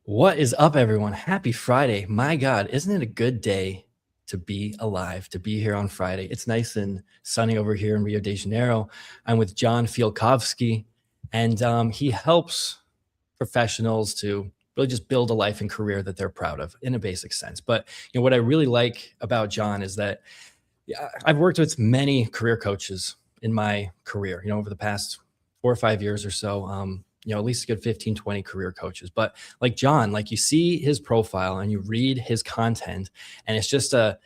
What is up, everyone? Happy Friday. My God, isn't it a good day to be alive, to be here on Friday? It's nice and sunny over here in Rio de Janeiro. I'm with John Fialkowski, and he helps professionals to really just build a life and career that they're proud of in a basic sense. But what I really like about John is that I've worked with many career coaches in my career, over the past 4 or 5 years or so. At least a good 15, 20 career coaches. But like John, like you see his profile and you read his content, and it's just a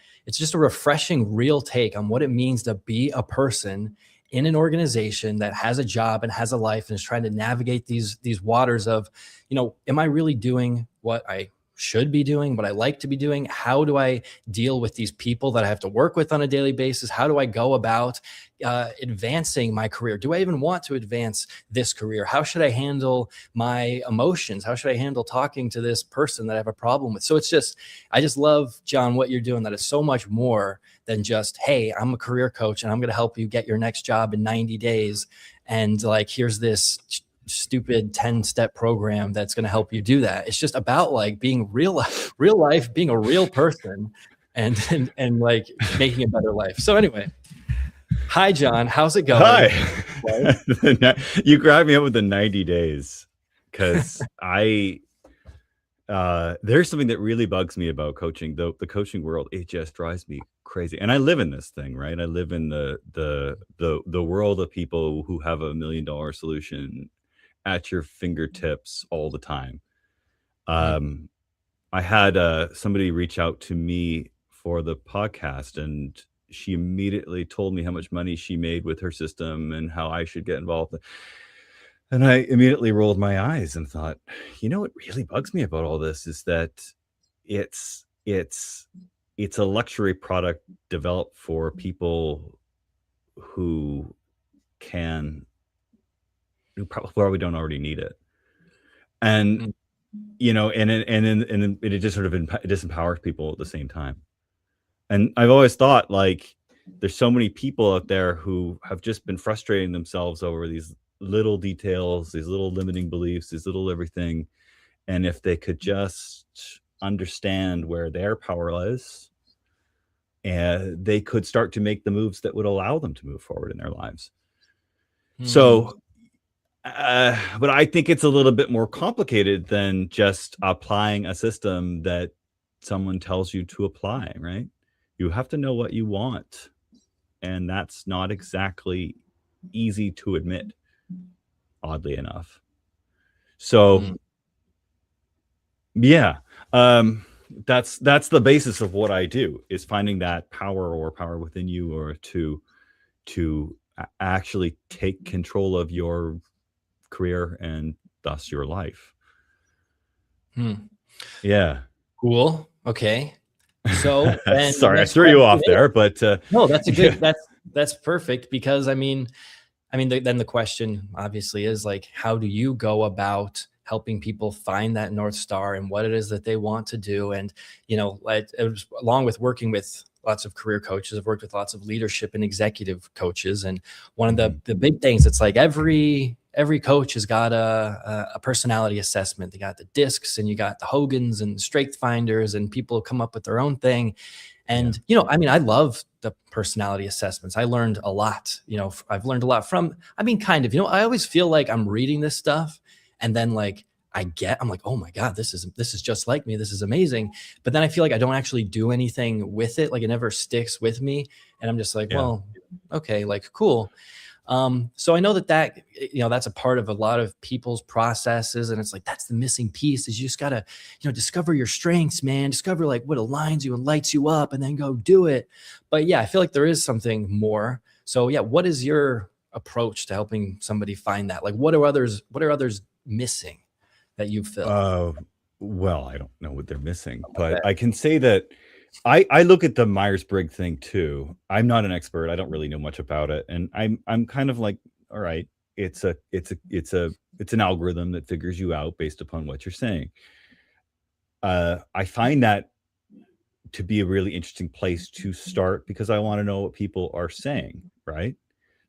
refreshing real take on what it means to be a person in an organization that has a job and has a life and is trying to navigate these waters of, am I really doing what I should be doing, what I like to be doing? How do I deal with these people that I have to work with on a daily basis? How do I go about advancing my career? Do I even want to advance this career? How should I handle my emotions? How should I handle talking to this person that I have a problem with? So I just love, John, what you're doing. That is so much more than just, hey, I'm a career coach and I'm going to help you get your next job in 90 days. And like, here's this stupid 10-step program that's going to help you do that. It's just about like being real life, being a real person, and like making a better life. So anyway, hi John, how's it going? Hi. You grabbed me up with the 90 days because there's something that really bugs me about coaching. The coaching world, it just drives me crazy. And I live in this thing, right? I live in the world of people who have $1 million solution at your fingertips all the time. I had somebody reach out to me for the podcast, and she immediately told me how much money she made with her system and how I should get involved. And I immediately rolled my eyes and thought, what really bugs me about all this is that it's a luxury product developed for people who probably don't already need it. And it just sort of disempowers people at the same time. And I've always thought, like, there's so many people out there who have just been frustrating themselves over these little details, these little limiting beliefs, these little everything. And if they could just understand where their power lies, they could start to make the moves that would allow them to move forward in their lives. So, but I think it's a little bit more complicated than just applying a system that someone tells you to apply, right? You have to know what you want. And that's not exactly easy to admit, oddly enough. So, yeah, that's the basis of what I do, is finding that power within you, or to actually take control of your career and thus your life. Yeah. Cool. Okay. So sorry, I threw you off there, but no, that's a good, that's perfect, because I mean, then the question obviously is like, how do you go about helping people find that North Star and what it is that they want to do? And, along with working with lots of career coaches, I've worked with lots of leadership and executive coaches. And one of the big things, it's like every coach has got a personality assessment. They got the discs, and you got the Hogans and strength finders, and people come up with their own thing. And, I love the personality assessments. I learned a lot, I've learned a lot from, I always feel like I'm reading this stuff, and then like, I'm like, oh my God, this is just like me. This is amazing. But then I feel like I don't actually do anything with it. Like it never sticks with me. And I'm just like, well, okay, like, cool. So I know that that's a part of a lot of people's processes. And it's like, that's the missing piece, is you just gotta, discover your strengths, man, discover like what aligns you and lights you up, and then go do it. But yeah, I feel like there is something more. So yeah, what is your approach to helping somebody find that? Like, what are others missing that you feel? Well, I don't know what they're missing, but I can say that I look at the Myers-Briggs thing too. I'm not an expert. I don't really know much about it. And I'm kind of like, all right, it's an algorithm that figures you out based upon what you're saying. I find that to be a really interesting place to start, because I want to know what people are saying, right?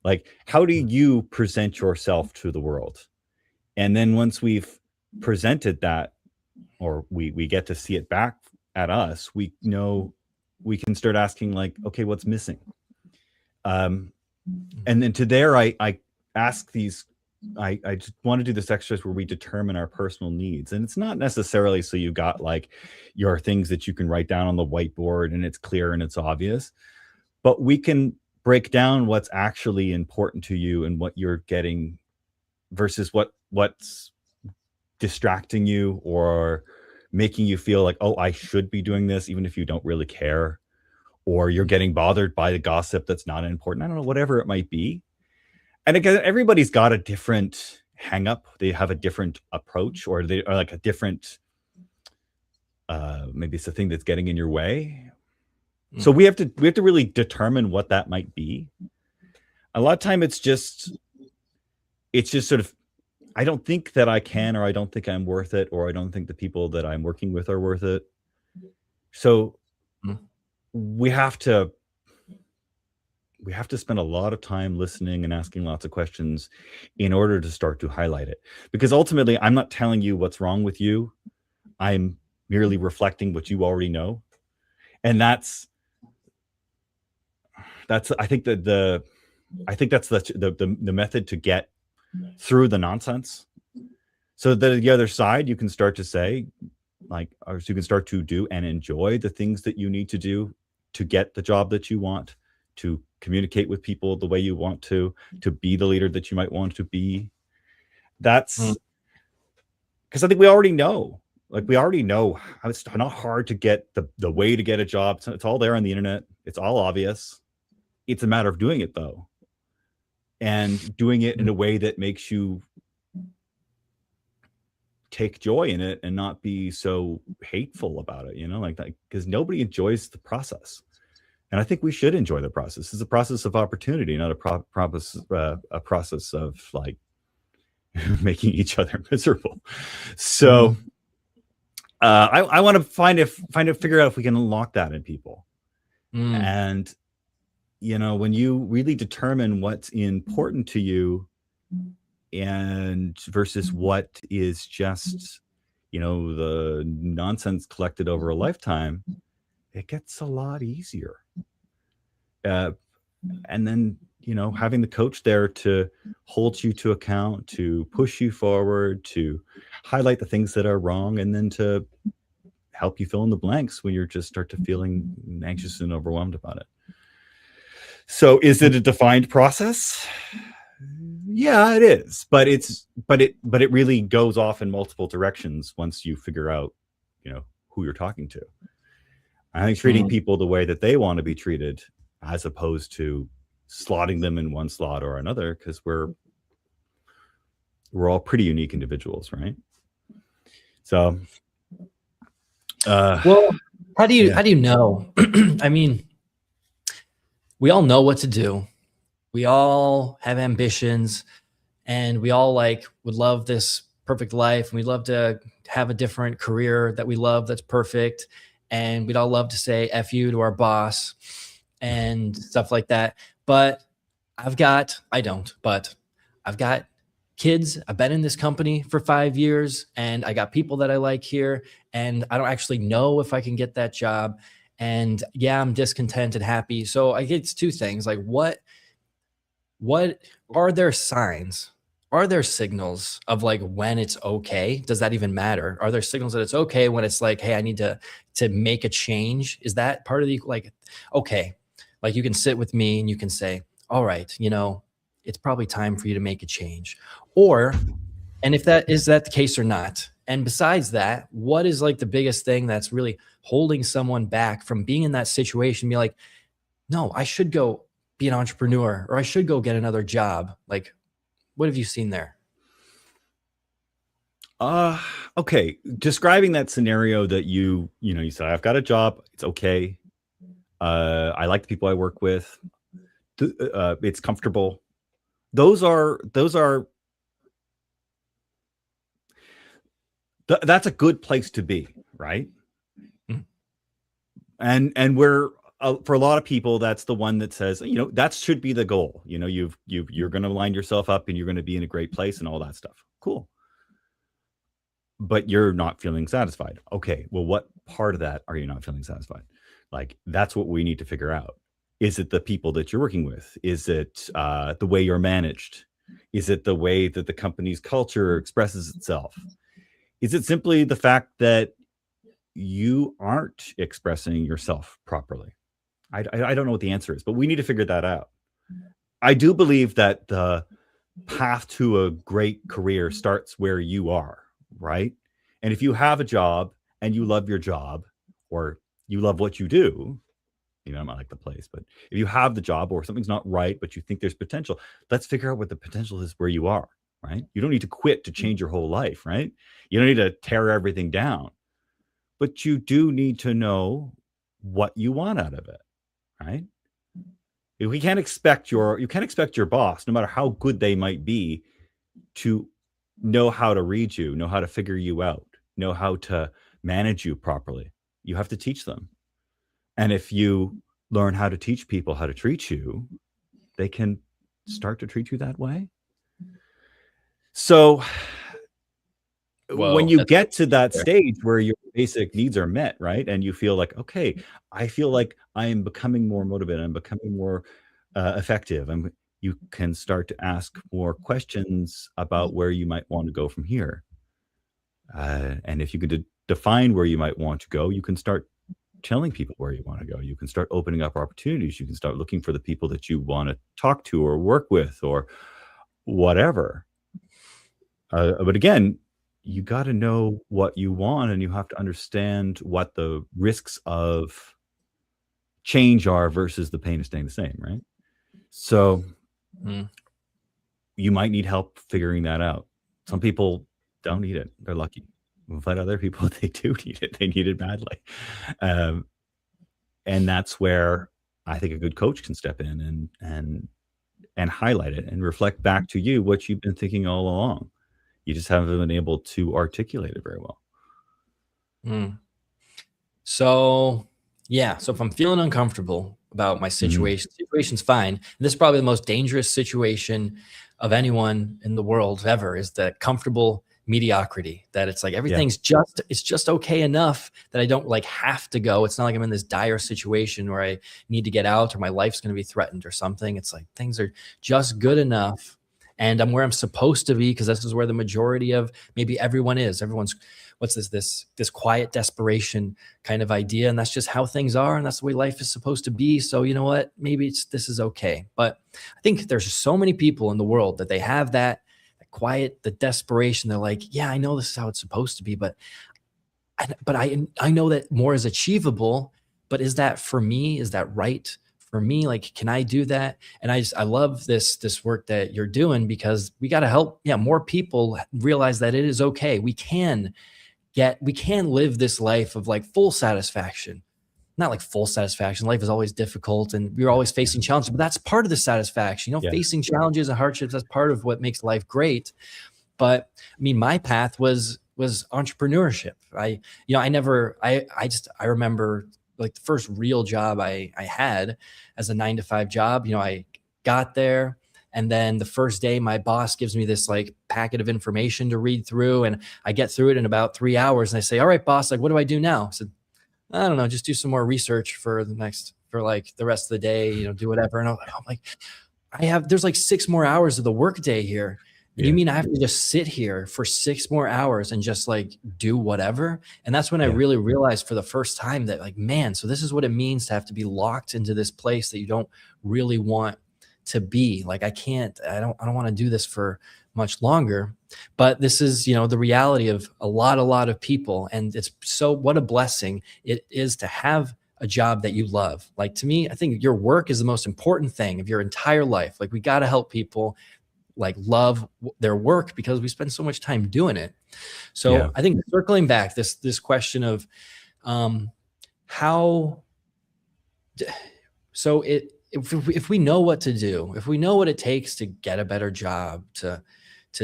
Like, how do you present yourself to the world? And then once we've presented that, or we get to see it back at us, we know we can start asking like, okay, what's missing? And then to there, I ask these, I just want to do this exercise where we determine our personal needs. And it's not necessarily so you got like your things that you can write down on the whiteboard and it's clear and it's obvious, but we can break down what's actually important to you and what you're getting versus what's distracting you or making you feel like, oh, I should be doing this, even if you don't really care, or you're getting bothered by the gossip that's not important. I don't know, whatever it might be. And again, everybody's got a different hang up. They have a different approach, or they are like a different, maybe it's a thing that's getting in your way. So we have to really determine what that might be. A lot of time it's just sort of, I don't think that I can, or I don't think I'm worth it, or I don't think the people that I'm working with are worth it. So we have to spend a lot of time listening and asking lots of questions in order to start to highlight it. Because ultimately, I'm not telling you what's wrong with you. I'm merely reflecting what you already know. And that's I think that that's the method to get through the nonsense. So that the other side, you can start to say, like, or so you can start to do and enjoy the things that you need to do to get the job that you want, to communicate with people the way you want to be the leader that you might want to be. That's because I think we already know. Like, we already know how it's not hard to get the way to get a job. It's all there on the internet. It's all obvious. It's a matter of doing it, though. And doing it in a way that makes you take joy in it and not be so hateful about it, like that, because nobody enjoys the process. And I think we should enjoy the process. It's a process of opportunity, not a process of like making each other miserable. So I want to figure out if we can unlock that in people. And when you really determine what's important to you and versus what is just, the nonsense collected over a lifetime, it gets a lot easier. And then, having the coach there to hold you to account, to push you forward, to highlight the things that are wrong, and then to help you fill in the blanks when you just start to feeling anxious and overwhelmed about it. So is it a defined process? Yeah, it is, but it really goes off in multiple directions once you figure out, who you're talking to. I think treating people the way that they want to be treated, as opposed to slotting them in one slot or another, because we're all pretty unique individuals, right? So, well, how do you know? I mean, we all know what to do. We all have ambitions, and we all would love this perfect life, and we'd love to have a different career that we love that's perfect, and we'd all love to say F you to our boss and stuff like that. But I've got kids. I've been in this company for 5 years, and I got people that I like here, and I don't actually know if I can get that job. And yeah, I'm discontent and happy. So I get two things. Like, what are there signs? Are there signals of when it's okay? Does that even matter? Are there signals that it's okay when it's like, hey, I need to make a change? Is that part of the okay? Like, you can sit with me and you can say, all right, it's probably time for you to make a change. And if that is the case or not? And besides that, what is the biggest thing that's really holding someone back from being in that situation? Be like, no, I should go be an entrepreneur, or I should go get another job. What have you seen there? Okay. Describing that scenario that you said, I've got a job. It's okay. I like the people I work with. It's comfortable. That's a good place to be, right? And we're for a lot of people, that's the one that says, that should be the goal. You're going to line yourself up and you're going to be in a great place and all that stuff. Cool. but you're not feeling satisfied. Okay, well, what part of that are you not feeling satisfied? Like, that's what we need to figure out. Is it the people that you're working with? Is it the way you're managed? Is it the way that the company's culture expresses itself? Is it simply the fact that you aren't expressing yourself properly? I don't know what the answer is, but we need to figure that out. I do believe that the path to a great career starts where you are, right? And if you have a job and you love your job, or you love what you do, I'm not like the place, but if you have the job or something's not right, but you think there's potential, let's figure out what the potential is where you are, right? You don't need to quit to change your whole life, right? You don't need to tear everything down, but you do need to know what you want out of it, right? You can't expect your boss, no matter how good they might be, to know how to read you, know how to figure you out, know how to manage you properly. You have to teach them. And if you learn how to teach people how to treat you, they can start to treat you that way. So when you get to that stage where your basic needs are met, right? And you feel like, okay, I feel like I am becoming more motivated. I'm becoming more effective. You can start to ask more questions about where you might want to go from here. And if you could define where you might want to go, you can start telling people where you want to go. You can start opening up opportunities. You can start looking for the people that you want to talk to or work with or whatever. But again, you got to know what you want, and you have to understand what the risks of change are versus the pain of staying the same, right? So you might need help figuring that out. Some people don't need it. They're lucky. But other people, they do need it. They need it badly. And that's where I think a good coach can step in and highlight it and reflect back to you what you've been thinking all along. You just haven't been able to articulate it very well. So if I'm feeling uncomfortable about my situation, situation's fine. And this is probably the most dangerous situation of anyone in the world ever, is that comfortable mediocrity, that it's like everything's just okay enough that I don't like have to go. It's not like I'm in this dire situation where I need to get out or my life's going to be threatened or something. It's like things are just good enough and I'm where I'm supposed to be, because this is where the majority of maybe everyone is. Everyone's, what's this quiet desperation kind of idea, and that's just how things are, and that's the way life is supposed to be. So you know what, maybe this is okay. But I think there's so many people in the world that they have that quiet, the desperation. They're like, yeah, I know this is how it's supposed to be, but I know that more is achievable. But is that for me? Is that right for me? Like, can I do that? And I love this work that you're doing, because we got to help more people realize that it is okay. We can live this life of like full satisfaction. Not like full satisfaction. Life is always difficult and we're always facing challenges, but that's part of the satisfaction. Facing challenges and hardships, that's part of what makes life great. But I mean, my path was entrepreneurship. I remember like the first real job I had as a 9-to-5 job. I got there, and then the first day my boss gives me this like packet of information to read through, and I get through it in about 3 hours. And I say, all right, boss, like, what do I do now? I said, I don't know, just do some more research for like the rest of the day, do whatever. And I'm like, there's like 6 more hours of the workday here. You mean I have to just sit here for 6 more hours and just like do whatever? And that's when I really realized for the first time that like, man, so this is what it means to have to be locked into this place that you don't really want to be. Like, I don't want to do this for much longer. But this is, the reality of a lot of people. And it's what a blessing it is to have a job that you love. Like, to me, I think your work is the most important thing of your entire life. Like, we got to help people like love their work because we spend so much time doing it. So I think circling back this question of if we know what to do, if we know what it takes to get a better job, to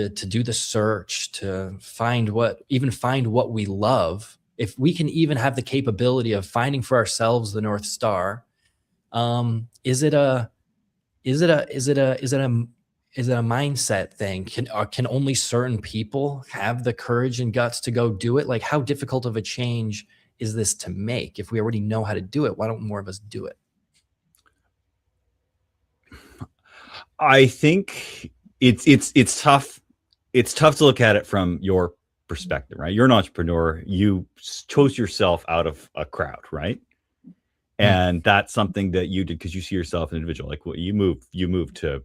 do the search, to find what we love, if we can even have the capability of finding for ourselves the North Star, is it is it a mindset thing? Can only certain people have the courage and guts to go do it? Like, how difficult of a change is this to make? If we already know how to do it, why don't more of us do it? I think it's tough. It's tough to look at it from your perspective, right? You're an entrepreneur. You chose yourself out of a crowd, right? And that's something that you did because you see yourself an individual. Like, you moved to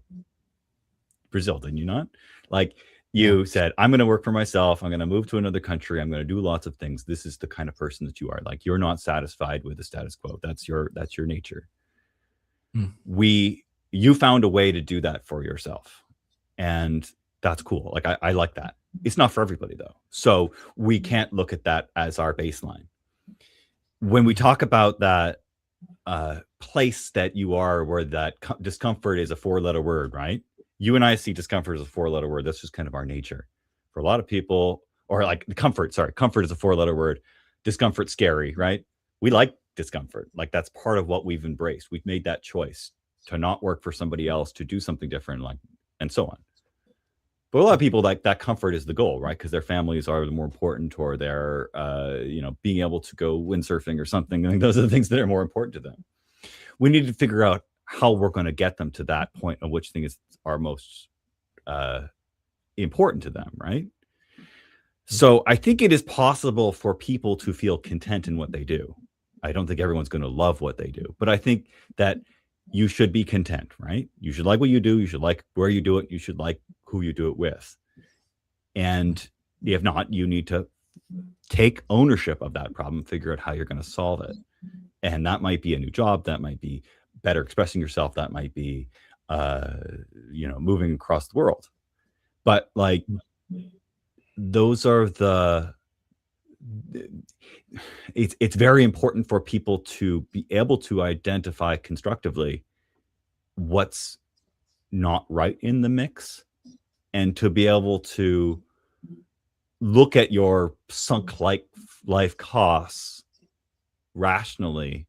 Brazil, didn't you not? Like, you said, I'm going to work for myself. I'm going to move to another country. I'm going to do lots of things. This is the kind of person that you are. Like, you're not satisfied with the status quo. That's your nature. You found a way to do that for yourself. And that's cool. Like, I like that. It's not for everybody though. So we can't look at that as our baseline. When we talk about that place that you are, where that discomfort is a 4-letter word, right? You and I see discomfort as a 4-letter word. That's just kind of our nature. For a lot of people, or like comfort is a 4-letter word. Discomfort's scary, right? We like discomfort. Like, that's part of what we've embraced. We've made that choice to not work for somebody else, to do something different, like, and so on. But a lot of people, like, that comfort is the goal, right? Because their families are more important, or their, being able to go windsurfing or something. I think those are the things that are more important to them. We need to figure out how we're going to get them to that point of which things are most important to them, right? So I think it is possible for people to feel content in what they do. I don't think everyone's going to love what they do, but I think that you should be content, right? You should like what you do. You should like where you do it. You should like who you do it with. And if not, you need to take ownership of that problem, figure out how you're going to solve it. And that might be a new job. That might be better expressing yourself. That might be, moving across the world. But, like, those are it's very important for people to be able to identify constructively what's not right in the mix, and to be able to look at your sunk life costs rationally.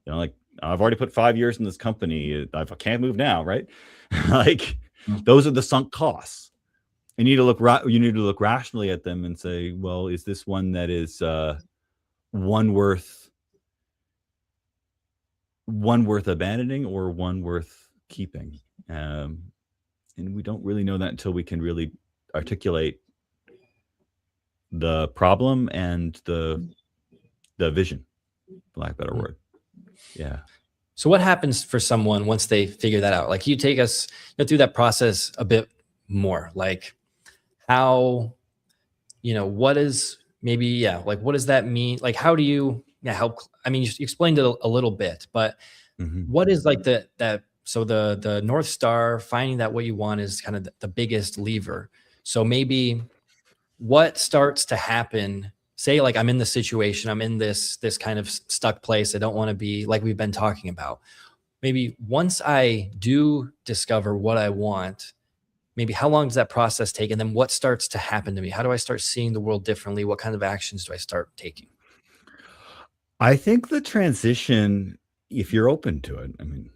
Like, I've already put 5 years in this company. I can't move now, right? Like, those are the sunk costs. You need to look rationally at them and say, well, is this one that is one worth abandoning, or one worth keeping? And we don't really know that until we can really articulate the problem and the vision, for lack of a better word. Yeah. So what happens for someone once they figure that out? Like, you take us through that process a bit more. Like, how, what is what does that mean? Like, how do you help? I mean, you explained it a little bit, but what is like the North Star, finding that what you want is kind of the biggest lever. So maybe what starts to happen, say, like, I'm in this situation, I'm in this kind of stuck place I don't want to be, like we've been talking about. Maybe once I do discover what I want, maybe how long does that process take? And then what starts to happen to me? How do I start seeing the world differently? What kind of actions do I start taking? I think the transition, if you're open to it, I mean,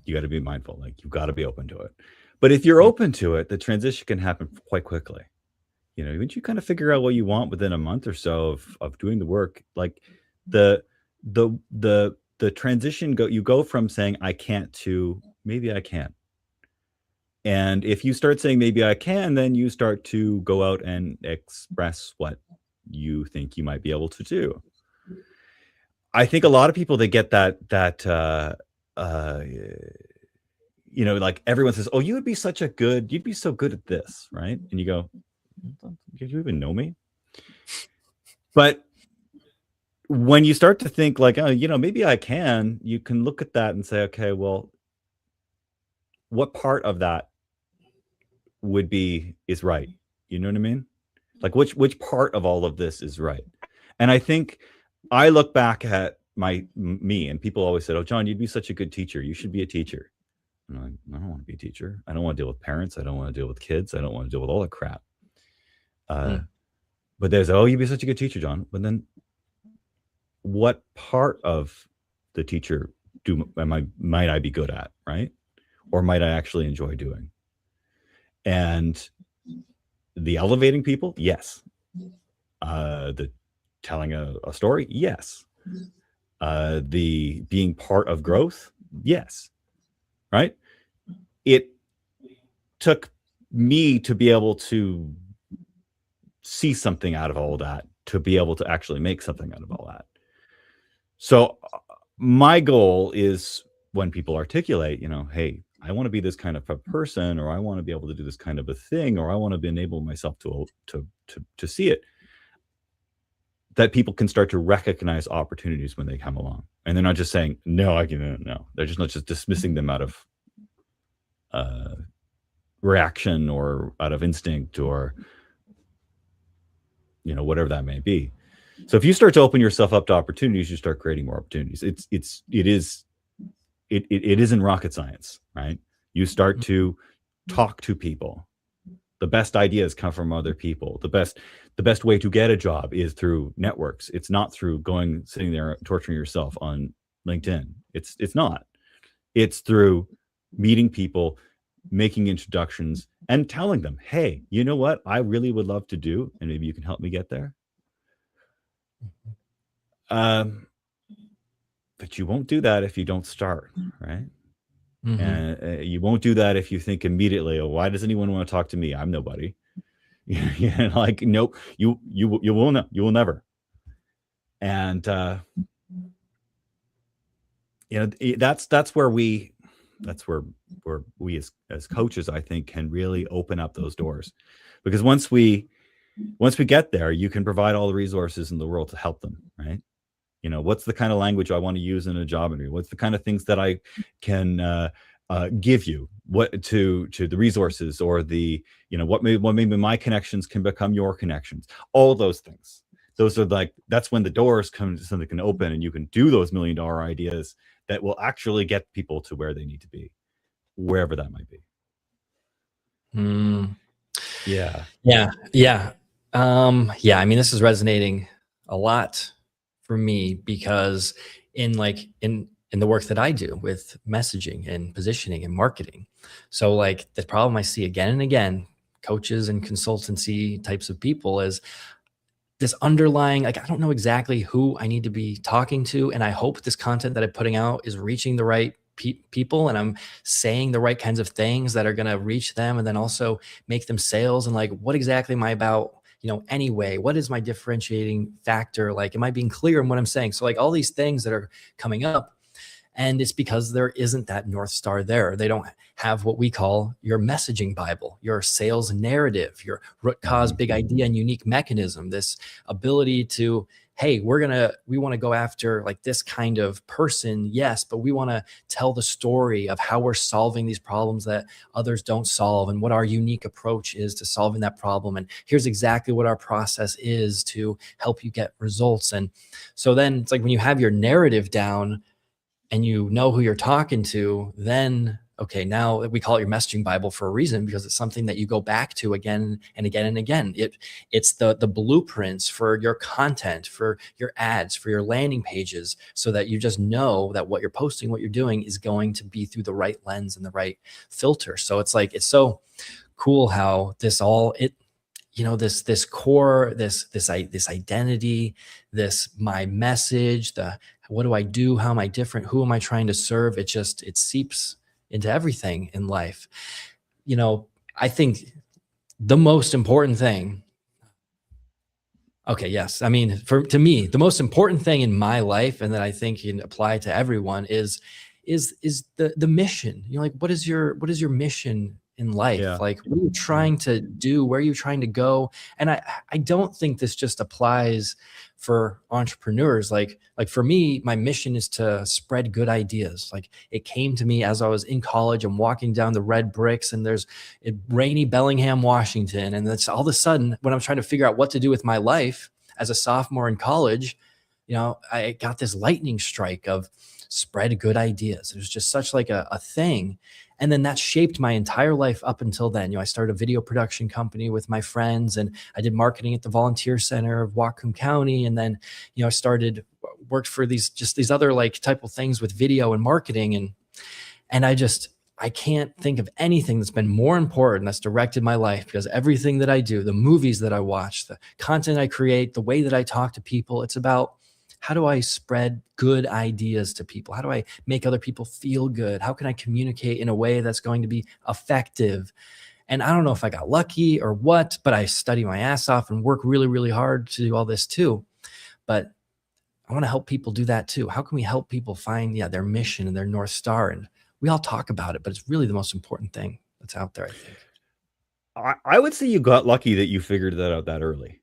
you got to be mindful, like, you've got to be open to it. But if you're open to it, the transition can happen quite quickly. Once you kind of figure out what you want within a month or so of doing the work, like, the transition you go from saying I can't to maybe I can. And if you start saying maybe I can, then you start to go out and express what you think you might be able to do. I think a lot of people, they get that like, everyone says, oh, you'd be so good at this, right? And you go, did you even know me? But when you start to think, like, oh, maybe I can, you can look at that and say, okay, well, what part of that is right? You know what I mean? Like, which part of all of this is right? And I think I look back at me, and people always said, oh, John, you'd be such a good teacher. You should be a teacher. And I'm like, I don't want to be a teacher. I don't want to deal with parents. I don't want to deal with kids. I don't want to deal with all that crap. But there's, oh, you'd be such a good teacher, John. But then, what part of the teacher might I be good at, right? Or might I actually enjoy doing? And the elevating people, yes. The telling a story, yes. The being part of growth, yes. Right? It took me to be able to see something out of all that, to be able to actually make something out of all that. So my goal is, when people articulate, hey, I want to be this kind of a person, or I want to be able to do this kind of a thing, or I want to enable myself to see it, that people can start to recognize opportunities when they come along, and they're not just saying no. No, they're just not just dismissing them out of reaction or out of instinct, or whatever that may be. So if you start to open yourself up to opportunities, you start creating more opportunities. It isn't rocket science, right? You start to talk to people. The best ideas come from other people. The best way to get a job is through networks. It's not through sitting there torturing yourself on LinkedIn. It's not. It's through meeting people, making introductions, and telling them, hey, you know what I really would love to do, and maybe you can help me get there. But you won't do that if you don't start, right? Mm-hmm. And you won't do that if you think immediately, oh, why does anyone want to talk to me? I'm nobody. Like, nope, you will never. And that's where we as coaches, I think, can really open up those doors, because once we get there, you can provide all the resources in the world to help them, right? What's the kind of language I want to use in a job interview? What's the kind of things that I can give you? What to the resources, or the what maybe my connections can become your connections. All those things. Those are that's when the doors come, something can open, and you can do those $1 million ideas that will actually get people to where they need to be, wherever that might be. Yeah. I mean, this is resonating a lot for me, because in the work that I do with messaging and positioning and marketing. So the problem I see again and again, coaches and consultancy types of people, is this underlying, I don't know exactly who I need to be talking to. And I hope this content that I'm putting out is reaching the right people, and I'm saying the right kinds of things that are going to reach them, and then also make them sales. And what exactly am I about? Anyway, what is my differentiating factor? Am I being clear in what I'm saying? So all these things that are coming up, and it's because there isn't that North Star there. They don't have what we call your messaging Bible, your sales narrative, your root cause, big idea, and unique mechanism. This ability to, hey, we want to go after this kind of person. Yes, but we want to tell the story of how we're solving these problems that others don't solve, and what our unique approach is to solving that problem. And here's exactly what our process is to help you get results. And so then it's when you have your narrative down and you know who you're talking to, then okay, now we call it your messaging Bible for a reason, because it's something that you go back to again and again and again. It's the blueprints for your content, for your ads, for your landing pages, so that you just know that what you're posting, what you're doing, is going to be through the right lens and the right filter. So it's it's so cool how this all, this core, this identity, this my message, what do I do? How am I different? Who am I trying to serve? It seeps into everything in life. I think the most important thing, I mean, to me, the most important thing in my life, and that I think can apply to everyone, is the mission. What is your mission in life? Yeah. What are you trying to do? Where are you trying to go? And I don't think this just applies for entrepreneurs. For me, my mission is to spread good ideas. It came to me as I was in college. I'm walking down the red bricks, and there's rainy Bellingham, Washington. And that's all of a sudden, when I'm trying to figure out what to do with my life as a sophomore in college, I got this lightning strike of spread good ideas. It was just such a thing. And then that shaped my entire life up until then. I started a video production company with my friends, and I did marketing at the volunteer center of Whatcom County. And then, I worked for these other type of things with video and marketing. And I can't think of anything that's been more important that's directed my life, because everything that I do, the movies that I watch, the content I create, the way that I talk to people, it's about how do I spread good ideas to people? How do I make other people feel good? How can I communicate in a way that's going to be effective? And I don't know if I got lucky or what, but I study my ass off and work really, really hard to do all this too. But I want to help people do that too. How can we help people find, their mission and their North Star? And we all talk about it, but it's really the most important thing that's out there, I think. I would say you got lucky that you figured that out that early,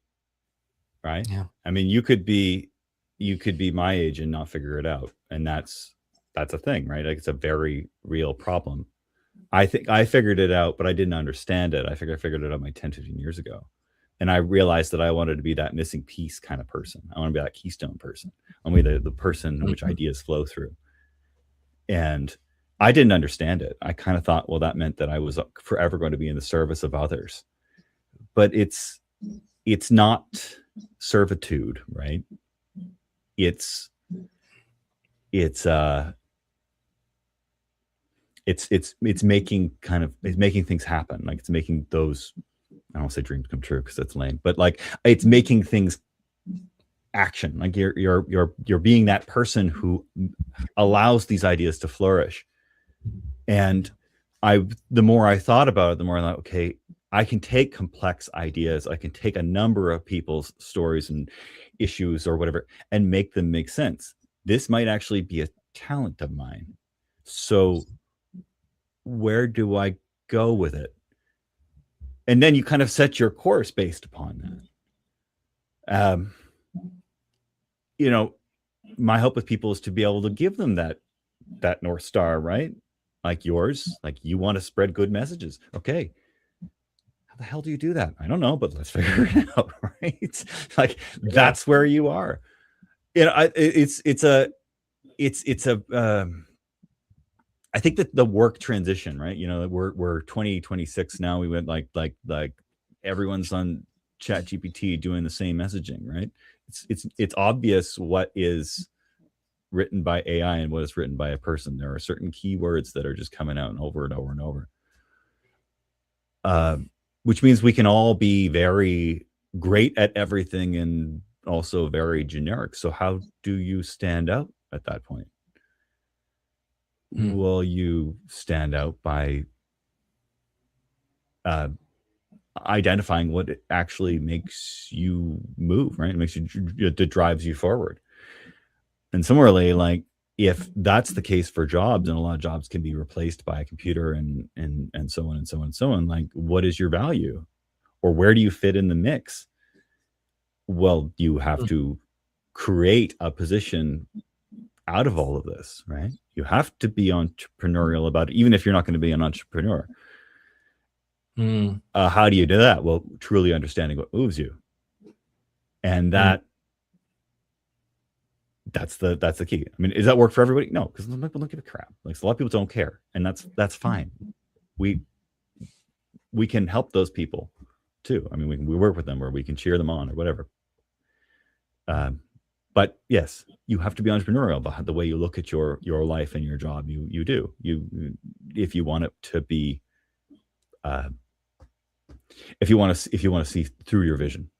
right? Yeah. I mean, you could be my age and not figure it out, and that's a thing, right? Like, it's a very real problem. I think I figured it out, but I didn't understand it. I figured it out my 10, 15 years ago. And I realized that I wanted to be that missing piece kind of person. I want to be that keystone person. I want to be the person in which ideas flow through. And I didn't understand it. I kind of thought, well, that meant that I was forever going to be in the service of others. But it's not servitude, right? It's making things happen. Like, it's making those, I don't want to say dreams come true because that's lame, but like, it's making things action. Like, you're being that person who allows these ideas to flourish. And the more I thought about it, the more I thought, okay, I can take complex ideas, I can take a number of people's stories and issues or whatever, and make them make sense. This might actually be a talent of mine. So where do I go with it? And then you kind of set your course based upon that. My hope with people is to be able to give them that North Star, right? Like yours, like, you want to spread good messages. Okay. How the hell do you do that? I don't know, but let's figure it out, right? Like, that's where you are. I think that the work transition, right? We're 2026 now. We went like everyone's on ChatGPT doing the same messaging, right? It's obvious what is written by AI and what is written by a person. There are certain keywords that are just coming out and over and over and over. Which means we can all be very great at everything and also very generic. So how do you stand out at that point? Well, you stand out by identifying what actually makes you move, right? It makes you, that drives you forward. And similarly, like, if that's the case for jobs, and a lot of jobs can be replaced by a computer and so on and so on and so on, like, what is your value, or where do you fit in the mix? Well, you have to create a position out of all of this, right? You have to be entrepreneurial about it, even if you're not going to be an entrepreneur. How do you do that? Well, truly understanding what moves you, and that's the key. I mean, does that work for everybody? No, because some people don't give a crap. Like, a lot of people don't care, and that's fine. We can help those people too. I mean, we work with them, or we can cheer them on, or whatever. But yes, you have to be entrepreneurial about the way you look at your life and your job. You do. If you want it to be, if you want to see through your vision.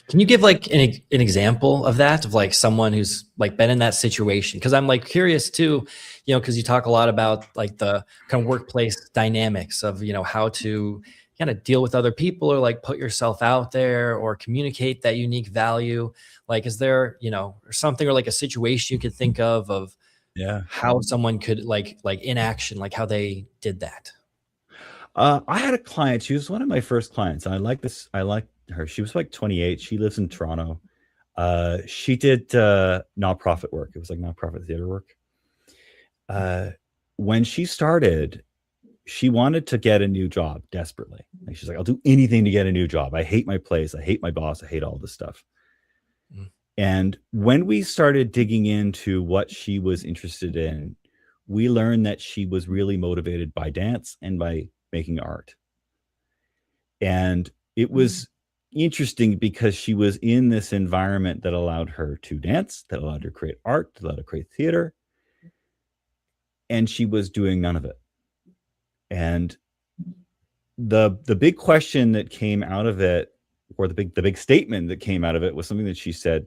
Can you give like an example of that, of like someone who's like been in that situation? Because I'm like curious too, because you talk a lot about like the kind of workplace dynamics of, how to kind of deal with other people, or like put yourself out there, or communicate that unique value. Like, is there, or something, or like a situation you could think of how someone could like in action, like how they did that? I had a client. She was one of my first clients. I like her. She was like 28. She lives in Toronto. She did nonprofit work. It was like nonprofit theater work. When she started, she wanted to get a new job desperately. Like, she's like, I'll do anything to get a new job. I hate my place. I hate my boss. I hate all this stuff. And when we started digging into what she was interested in, we learned that she was really motivated by dance and by making art. And it was interesting because she was in this environment that allowed her to dance, that allowed her to create art, that allowed her to create theater. and she was doing none of it. And the big question that came out of it, or the big statement that came out of it, was something that she said,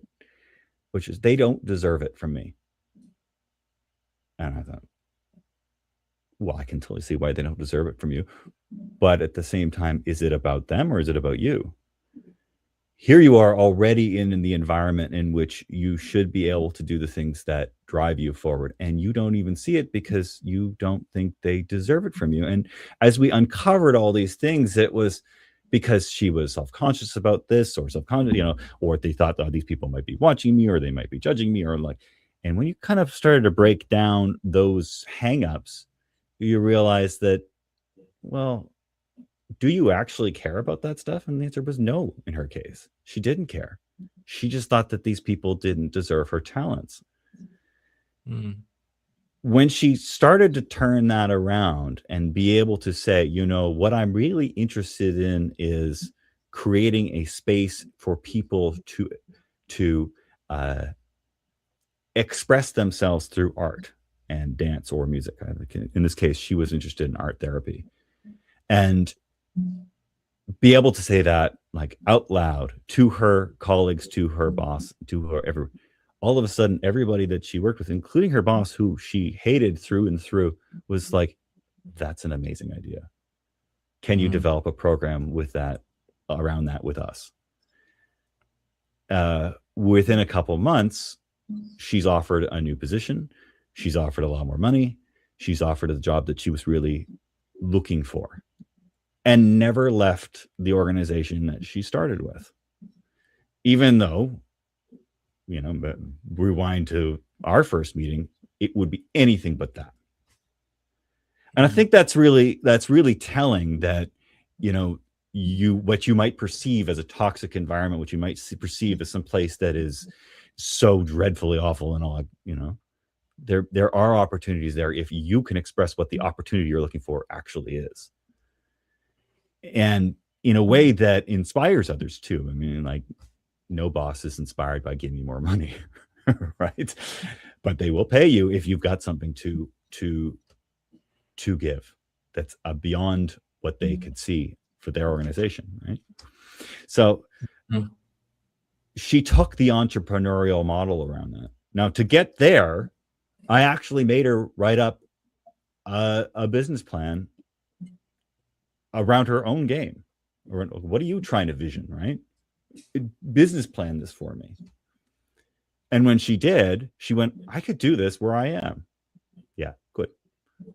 which is, they don't deserve it from me. And I thought, well, I can totally see why they don't deserve it from you. But at the same time, is it about them or is it about you? Here you are already in the environment in which you should be able to do the things that drive you forward, and you don't even see it because you don't think they deserve it from you. And as we uncovered all these things, it was because she was self-conscious about this, or self-conscious, or they thought, oh, these people might be watching me, or they might be judging me, or like. And when you kind of started to break down those hangups, you realize that, well, do you actually care about that stuff? And the answer was no. In her case, she didn't care. She just thought that these people didn't deserve her talents. When she started to turn that around and be able to say, what I'm really interested in is creating a space for people to express themselves through art and dance or music. In this case, she was interested in art therapy. And be able to say that like out loud to her colleagues, to her boss, to whoever, all of a sudden, everybody that she worked with, including her boss, who she hated through and through, was like, that's an amazing idea. Can you develop a program with that, around that with us? Within a couple months, she's offered a new position. She's offered a lot more money. She's offered a job that she was really looking for, and never left the organization that she started with. Even though, but rewind to our first meeting, it would be anything but that. And I think that's really telling that, what you might perceive as a toxic environment, what you might perceive as some place that is so dreadfully awful and all, there are opportunities there if you can express what the opportunity you're looking for actually is. And in a way that inspires others too. I mean, like, no boss is inspired by giving you more money, right? But they will pay you if you've got something to give that's beyond what they could see for their organization, right? So she took the entrepreneurial model around that. Now, to get there, I actually made her write up a business plan around her own game. Or what are you trying to vision, right? Business plan this for me. And when she did, she went, I could do this where I am. Yeah, good.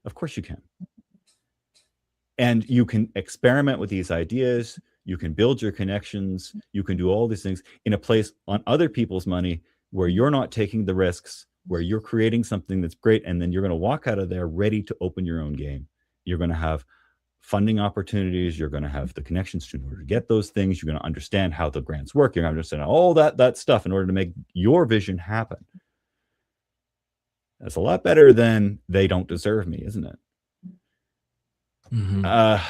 Of course you can. And you can experiment with these ideas. You can build your connections. You can do all these things in a place on other people's money where you're not taking the risks, where you're creating something that's great. And then you're going to walk out of there ready to open your own game. You're going to have funding opportunities. You're going to have the connections to get those things. You're going to understand how the grants work. You're going to understand all that stuff in order to make your vision happen. That's a lot better than they don't deserve me, isn't it? I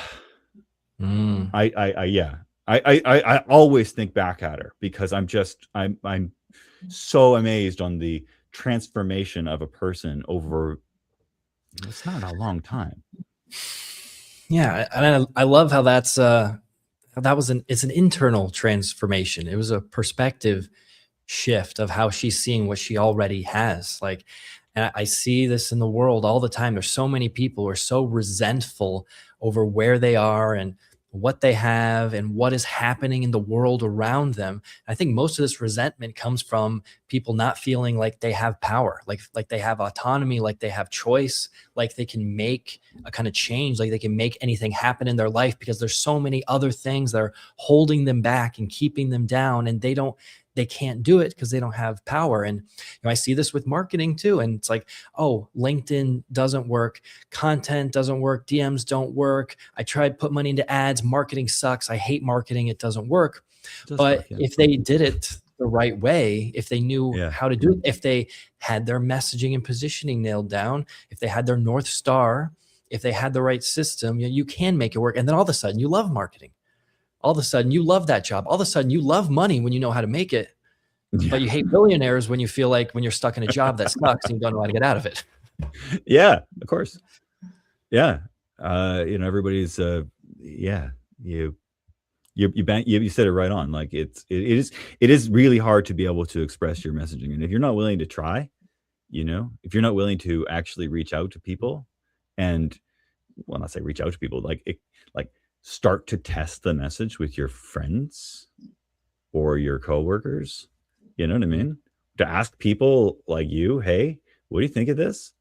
always think back at her because I'm so amazed on the transformation of a person over, it's not a long time. Yeah, and I love how it's an internal transformation. It was a perspective shift of how she's seeing what she already has. Like, and I see this in the world all the time. There's so many people who are so resentful over where they are and what they have and what is happening in the world around them. I think most of this resentment comes from people not feeling like they have power, like they have autonomy, like they have choice, like they can make a kind of change, like they can make anything happen in their life, because there's so many other things that are holding them back and keeping them down, and they can't do it because they don't have power. And I see this with marketing too. And it's like, oh, LinkedIn doesn't work. Content doesn't work. DMs don't work. I tried put money into ads. Marketing sucks. I hate marketing. It doesn't work. But if they did it the right way, if they knew how to do it, if they had their messaging and positioning nailed down, if they had their North Star, if they had the right system, you can make it work. And then all of a sudden you love marketing. All of a sudden you love that job. All of a sudden you love money when you know how to make it, but you hate billionaires when you feel like when you're stuck in a job that sucks and you don't know how to get out of it. Yeah, of course. Yeah. Everybody's yeah, you said it right on. Like it is really hard to be able to express your messaging. And if you're not willing to try, if you're not willing to actually reach out to people and well, not say reach out to people, like start to test the message with your friends or your coworkers, you know what I mean? To ask people like you, hey, what do you think of this?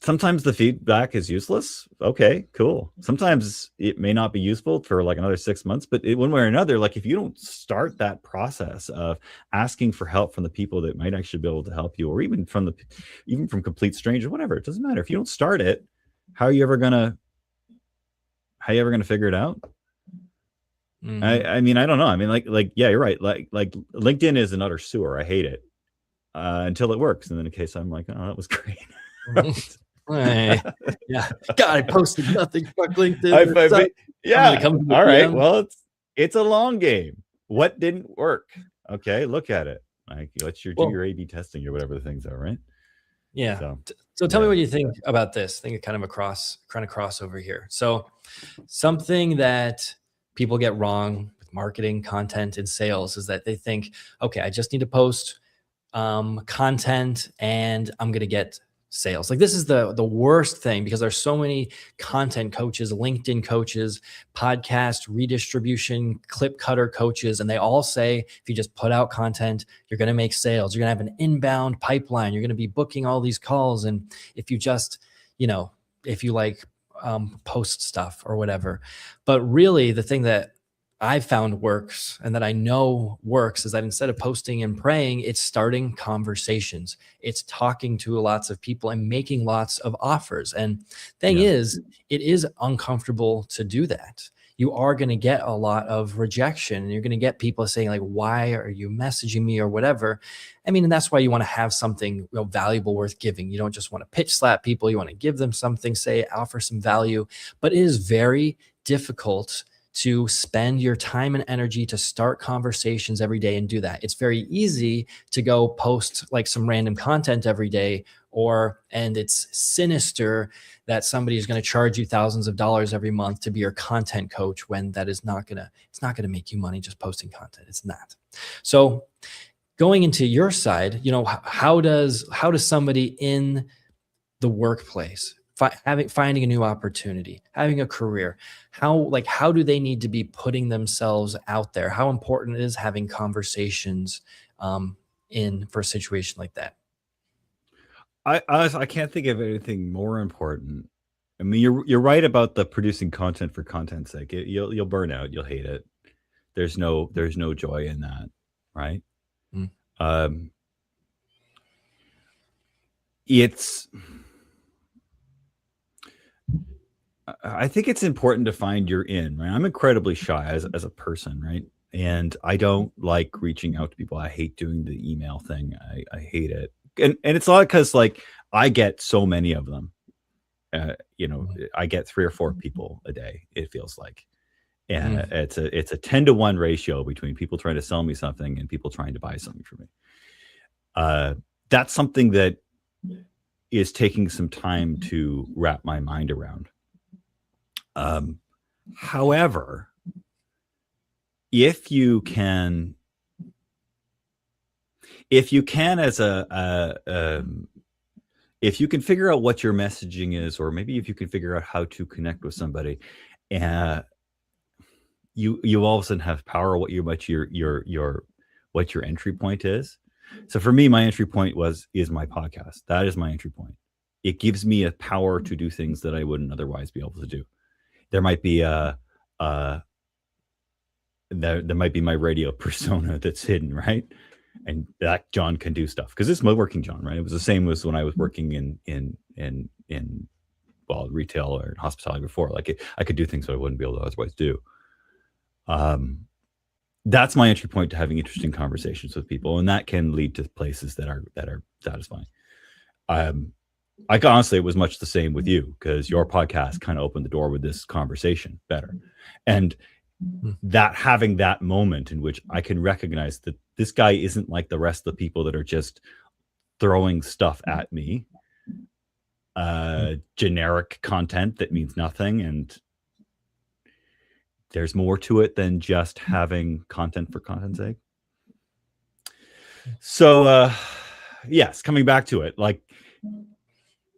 Sometimes the feedback is useless. Okay, cool. Sometimes it may not be useful for like another 6 months, but one way or another, like if you don't start that process of asking for help from the people that might actually be able to help you, or even from complete strangers, whatever, it doesn't matter. If you don't start it, how are you ever gonna figure it out? I mean, I don't know. I mean, yeah, you're right. Like LinkedIn is an utter sewer. I hate it until it works, and then in case I'm like, oh, that was great. Right. Hey, yeah. God, I posted nothing. Fuck LinkedIn. Yeah. All right. Well, it's a long game. What didn't work? Okay, look at it. Like, do your A/B testing or whatever the things are, right? Yeah. So tell me what you think about this. Think kind of a crossover here. So something that people get wrong with marketing, content, and sales is that they think, okay, I just need to post content and I'm going to get sales. Like this is the worst thing because there's so many content coaches, LinkedIn coaches, podcast redistribution, clip cutter coaches, and they all say if you just put out content, you're going to make sales. You're going to have an inbound pipeline. You're going to be booking all these calls, and if you just, if you like post stuff or whatever. But really, the thing that I found works and that I know works is that instead of posting and praying, it's starting conversations. It's talking to lots of people and making lots of offers. And thing is, it is uncomfortable to do that. You are going to get a lot of rejection and you're going to get people saying like, why are you messaging me or whatever? I mean, and that's why you want to have something valuable worth giving. You don't just want to pitch slap people. You want to give them something, offer some value, but it is very difficult to spend your time and energy to start conversations every day and do that. It's very easy to go post like some random content every day, and it's sinister that somebody is going to charge you thousands of dollars every month to be your content coach when that is it's not going to make you money just posting content. It's not. So going into your side, how does somebody in the workplace finding a new opportunity, having a career, how do they need to be putting themselves out there? How important it is having conversations for a situation like that? I can't think of anything more important. I mean, you're right about the producing content for content's sake. You'll burn out. You'll hate it. There's no joy in that, right? I think it's important to find your in, right? I'm incredibly shy as a person, right? And I don't like reaching out to people. I hate doing the email thing. I hate it. And it's a lot because like I get so many of them. I get 3 or 4 people a day, it feels like. And it's a 10-to-1 ratio between people trying to sell me something and people trying to buy something from me. That's something that is taking some time to wrap my mind around. However, if you can if you can figure out what your messaging is, or maybe if you can figure out how to connect with somebody, you all of a sudden have power what your entry point is. So for me, my entry point is my podcast. That is my entry point. It gives me a power to do things that I wouldn't otherwise be able to do. There might be there might be my radio persona that's hidden, right? And that John can do stuff because it's my working John, right? It was the same as when I was working in retail or hospitality before. Like I could do things that I wouldn't be able to otherwise do. That's my entry point to having interesting conversations with people, and that can lead to places that are satisfying. Honestly, it was much the same with you because your podcast kind of opened the door with this conversation better. And that having that moment in which I can recognize that this guy isn't like the rest of the people that are just throwing stuff at me, generic content that means nothing, and there's more to it than just having content for content's sake. So yes, coming back to it, like,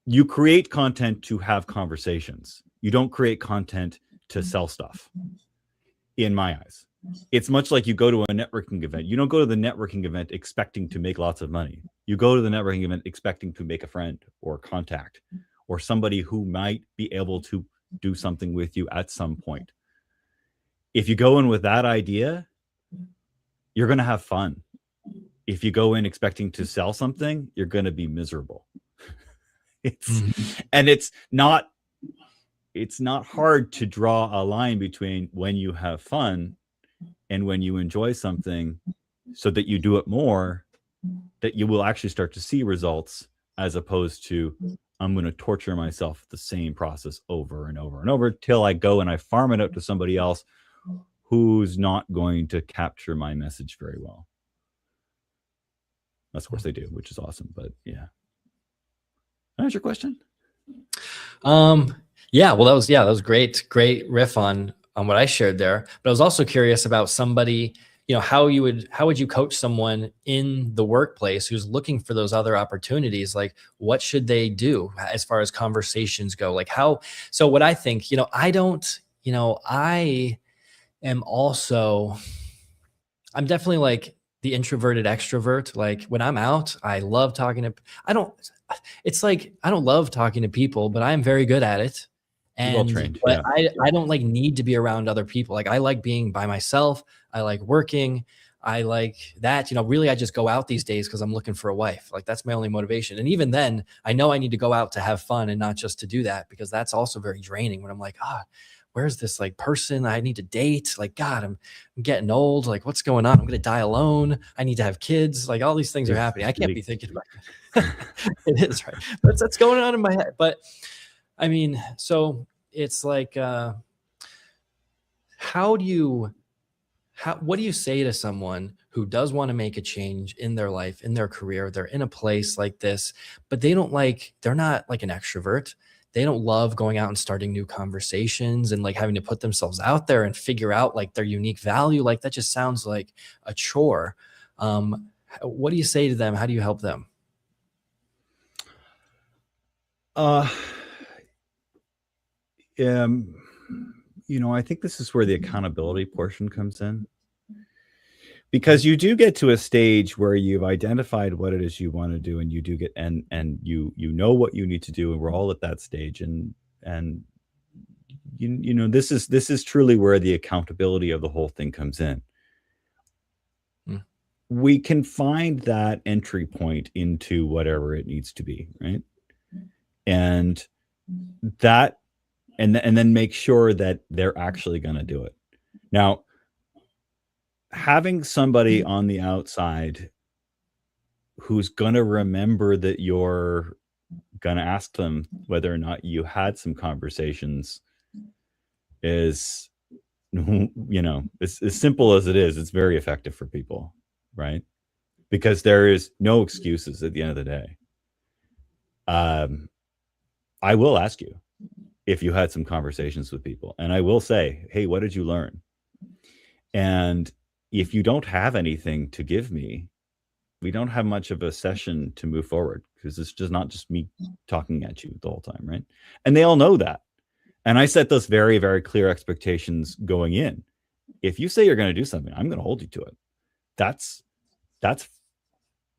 you create content to have conversations. You don't create content to sell stuff, in my eyes. It's much like you go to a networking event. You don't go to the networking event expecting to make lots of money. You go to the networking event expecting to make a friend or contact or somebody who might be able to do something with you at some point. If you go in with that idea, you're going to have fun. If you go in expecting to sell something, you're going to be miserable. And it's not hard to draw a line between when you have fun and when you enjoy something, so that you do it more, that you will actually start to see results, as opposed to, I'm going to torture myself the same process over and over and over till I go and I farm it out to somebody else who's not going to capture my message very well. Of course they do, which is awesome. But yeah. That's your question. Yeah, well, that was great riff on what I shared there. But I was also curious about somebody, how would you coach someone in the workplace who's looking for those other opportunities? Like, what should they do as far as conversations go? Like so what I think, I am also, I'm definitely like the introverted extrovert. Like, when I'm out, I love talking to, I don't love talking to people, but I'm very good at it. You're well trained. But I don't like need to be around other people. Like, I like being by myself. I like working. I like that, really, I just go out these days because I'm looking for a wife. Like, that's my only motivation. And even then, I know I need to go out to have fun and not just to do that, because that's also very draining when I'm like, where's this like person I need to date? Like, God, I'm getting old. Like, what's going on? I'm going to die alone. I need to have kids. Like, all these things are happening. I can't be thinking about it. It is, right? That's going on in my head. But I mean, so it's like, what do you say to someone who does want to make a change in their life, in their career? They're in a place like this, but they're not like an extrovert. They don't love going out and starting new conversations and like having to put themselves out there and figure out like their unique value. Like, that just sounds like a chore. What do you say to them? How do you help them? I think this is where the accountability portion comes in, because you do get to a stage where you've identified what it is you want to do, and you do get, and you know what you need to do, and we're all at that stage, and this is truly where the accountability of the whole thing comes in. We can find that entry point into whatever it needs to be, right? And that, and then make sure that they're actually going to do it. Now, having somebody on the outside who's going to remember that you're going to ask them whether or not you had some conversations is, as simple as it is, it's very effective for people, right? Because there is no excuses at the end of the day. I will ask you if you had some conversations with people, and I will say, hey, what did you learn? And if you don't have anything to give me, we don't have much of a session to move forward, because it's just not just me talking at you the whole time, right? And they all know that. And I set those very, very clear expectations going in. If you say you're going to do something, I'm going to hold you to it. That's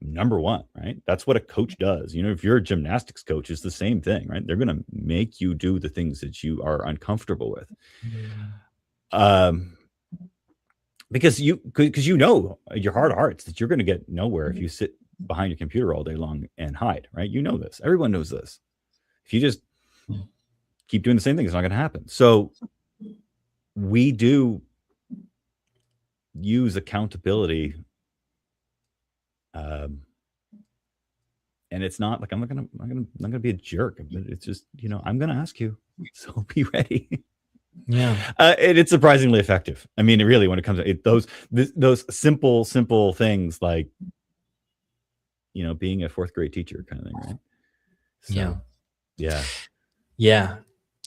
number one, right? That's what a coach does. If you're a gymnastics coach, it's the same thing, right? They're going to make you do the things that you are uncomfortable with. Because your heart of hearts that you're going to get nowhere if you sit behind your computer all day long and hide, right? This. Everyone knows this. If you just keep doing the same thing, it's not going to happen. So we do use accountability. And it's not like I'm not gonna be a jerk. It's just, I'm gonna ask you, so be ready. Yeah. It's surprisingly effective. I mean, really, when it comes to those simple things, like being a fourth grade teacher kind of thing, right? Yeah. So yeah. Yeah.